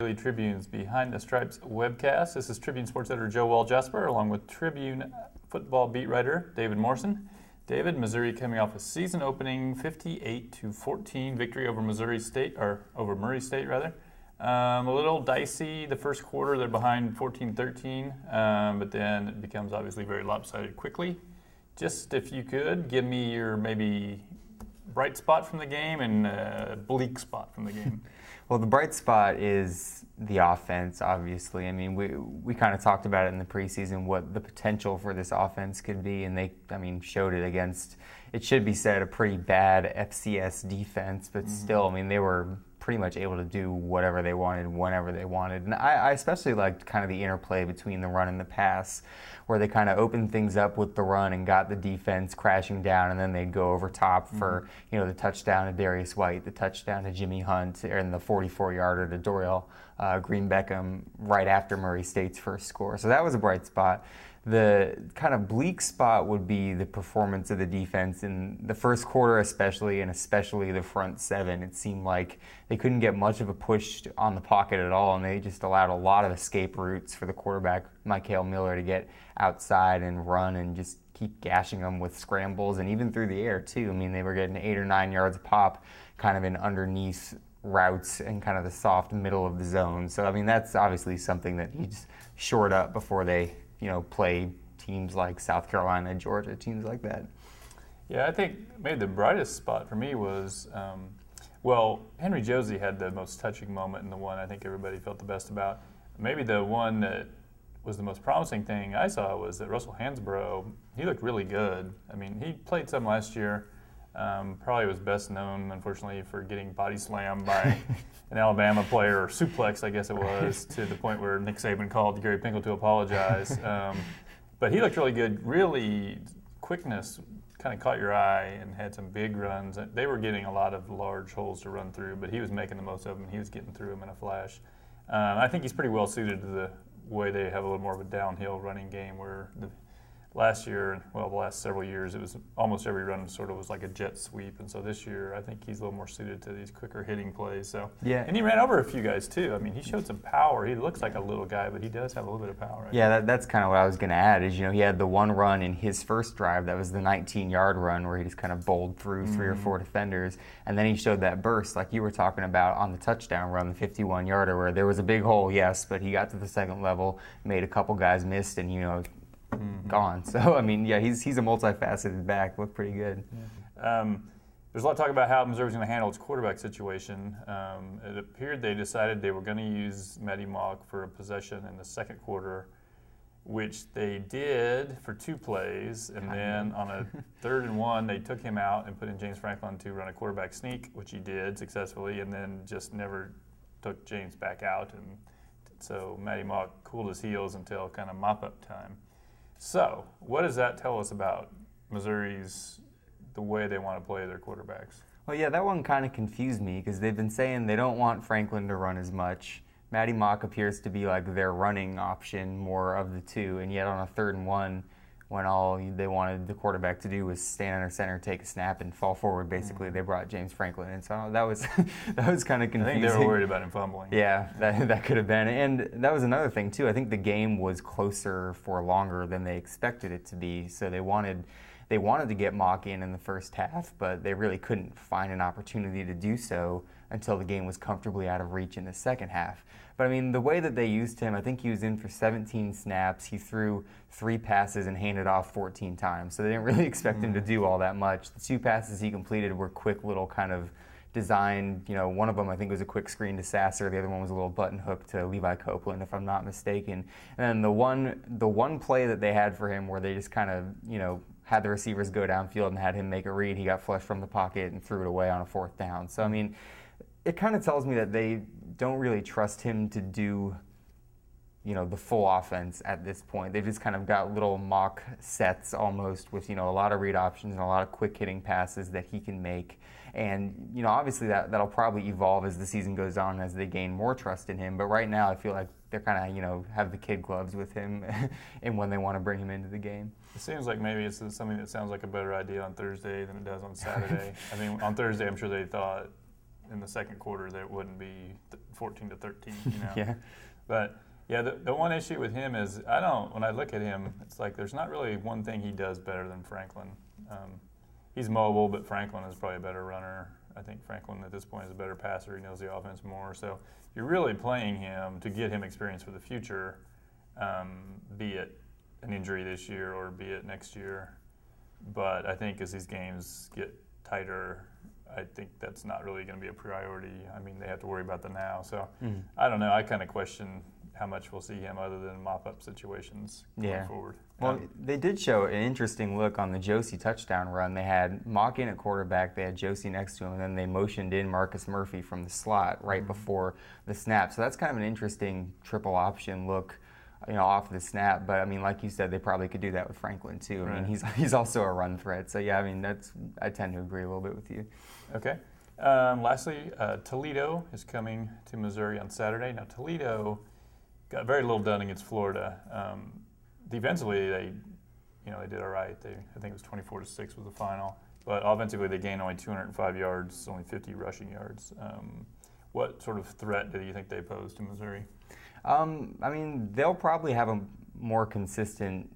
Daily Tribune's Behind the Stripes webcast. This is Tribune Sports Editor Joe Wall-Jasper along with Tribune football beat writer David Morrison. David, Missouri coming off a season-opening 58-14 victory over Murray State. A little dicey the first quarter. They're behind 14-13, but then it becomes obviously very lopsided quickly. Just if you could, give me your maybe bright spot from the game and bleak spot from the game. Well, the bright spot is the offense, obviously. I mean, we kind of talked about it in the preseason, what the potential for this offense could be, and they showed it against, it should be said, a pretty bad FCS defense, but still, I mean, they were pretty much able to do whatever they wanted, whenever they wanted. And I especially liked kind of the interplay between the run and the pass, where they kind of opened things up with the run and got the defense crashing down, and then they'd go over top for, the touchdown to Darius White, the touchdown to Jimmy Hunt, and the 44-yarder to Dorial Green Beckham right after Murray State's first score. So that was a bright spot. The kind of bleak spot would be the performance of the defense in the first quarter especially, and especially the front seven. It seemed like they couldn't get much of a push on the pocket at all, and they just allowed a lot of escape routes for the quarterback, Mikael Miller, to get outside and run and just keep gashing them with scrambles and even through the air too. I mean, they were getting 8 or 9 yards a pop kind of in underneath routes and kind of the soft middle of the zone. So, I mean, that's obviously something that he just shored up before they play teams like South Carolina, Georgia, teams like that. Yeah, I think maybe the brightest spot for me was, Henry Josie had the most touching moment, and the one I think everybody felt the best about. Maybe the one that was the most promising thing I saw was that Russell Hansbrough, he looked really good. I mean, he played some last year. Probably was best known, unfortunately, for getting body slammed by an Alabama player, or suplex, I guess it was, to the point where Nick Saban called Gary Pinkel to apologize. But he looked really good. Really, quickness kind of caught your eye and had some big runs. They were getting a lot of large holes to run through, but he was making the most of them. He was getting through them in a flash. I think he's pretty well suited to the way they have a little more of a downhill running game, where last year, the last several years, it was almost every run sort of was like a jet sweep. And so this year, I think he's a little more suited to these quicker hitting plays. So yeah. And he ran over a few guys too. I mean, he showed some power. He looks like a little guy, but he does have a little bit of power. Yeah, that's kind of what I was going to add is, he had the one run in his first drive. That was the 19-yard run where he just kind of bowled through 3 or 4 defenders. And then he showed that burst like you were talking about on the touchdown run, the 51-yarder, where there was a big hole, yes, but he got to the second level, made a couple guys missed, and, gone. So, I mean, yeah, he's a multifaceted back. Looked pretty good. Yeah. There's a lot of talk about how Missouri was going to handle its quarterback situation. It appeared they decided they were going to use Matty Mock for a possession in the second quarter, which they did for 2 plays. And then on a 3rd and 1, they took him out and put in James Franklin to run a quarterback sneak, which he did successfully, and then just never took James back out. And so Matty Mock cooled his heels until kind of mop-up time. So, what does that tell us about Missouri's, the way they want to play their quarterbacks? Well, yeah, that one kind of confused me because they've been saying they don't want Franklin to run as much. Matty Mock appears to be like their running option more of the two, and yet on a 3rd and 1, when all they wanted the quarterback to do was stand under center, take a snap, and fall forward, basically, they brought James Franklin in. So that was kind of confusing. I think they were worried about him fumbling. Yeah, that could have been. And that was another thing, too. I think the game was closer for longer than they expected it to be. So they wanted to get Mock in the first half, but they really couldn't find an opportunity to do so until the game was comfortably out of reach in the second half. But I mean, the way that they used him, I think he was in for 17 snaps. He threw 3 passes and handed off 14 times. So they didn't really expect him to do all that much. The 2 passes he completed were quick little kind of designed, one of them I think was a quick screen to Sasser. The other one was a little button hook to Levi Copeland, if I'm not mistaken. And then the one play that they had for him where they just kind of, had the receivers go downfield and had him make a read, he got flushed from the pocket and threw it away on a 4th down. So, I mean, it kind of tells me that they don't really trust him to do, the full offense at this point. They've just kind of got little mock sets almost with, a lot of read options and a lot of quick hitting passes that he can make. And, obviously that'll probably evolve as the season goes on as they gain more trust in him. But right now I feel like they're kind of, have the kid gloves with him and when they want to bring him into the game. It seems like maybe it's something that sounds like a better idea on Thursday than it does on Saturday. I mean, on Thursday I'm sure they thought, in the second quarter that wouldn't be 14-13. Yeah. But yeah, the one issue with him is when I look at him, it's like there's not really one thing he does better than Franklin. He's mobile, but Franklin is probably a better runner. I think Franklin at this point is a better passer. He knows the offense more. So you're really playing him to get him experience for the future, be it an injury this year or be it next year. But I think as these games get tighter, I think that's not really going to be a priority. I mean, they have to worry about the now. So I don't know. I kind of question how much we'll see him other than mop-up situations going forward. Well, they did show an interesting look on the Josie touchdown run. They had Mock in at quarterback, they had Josie next to him, and then they motioned in Marcus Murphy from the slot right before the snap. So that's kind of an interesting triple option look, off the snap. But I mean, like you said, they probably could do that with Franklin too. I mean, he's also a run threat. So yeah, I mean, I tend to agree a little bit with you. Okay. Lastly, Toledo is coming to Missouri on Saturday. Now Toledo got very little done against Florida. Defensively, they did all right. I think it was 24-6 was the final. But offensively, they gained only 205 yards, only 50 rushing yards. What sort of threat do you think they pose to Missouri? I mean, they'll probably have a more consistent